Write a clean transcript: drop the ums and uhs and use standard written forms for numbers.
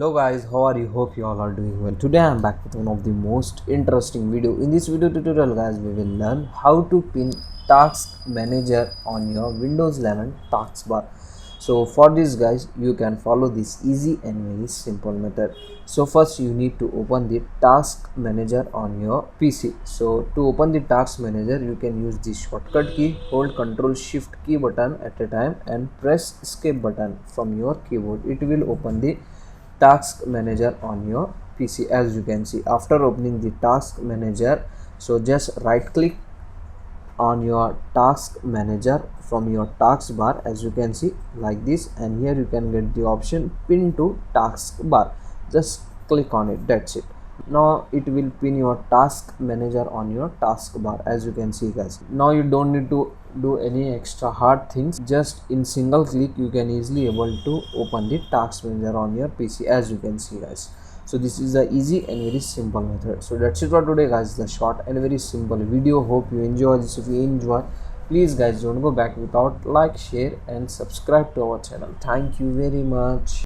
Hello guys, how are you? Hope you all are doing well. Today I am back with one of the most interesting video. In this video tutorial guys, we will learn how to pin task manager on your Windows 11 taskbar. So for this guys, you can follow this easy and very simple method. So first you need to open the task manager on your PC. So to open the task manager, you can use the shortcut key, hold Ctrl Shift key button at a time and press escape button from your keyboard. It will open the task manager on your PC. As you can see, after opening the task manager, so just right click on your task manager from your taskbar, as you can see like this, and here you can get the option pin to taskbar. Just click on it, that's it. Now it will pin your task manager on your taskbar, as you can see guys. Now you don't need to do any extra hard things, just in single click you can easily able to open the task manager on your PC, as you can see guys. So this is the easy and very simple method. So that's it for today guys, the short and very simple video. Hope you enjoy this. If you enjoy, please guys don't go back without like, share and subscribe to our channel. Thank you very much.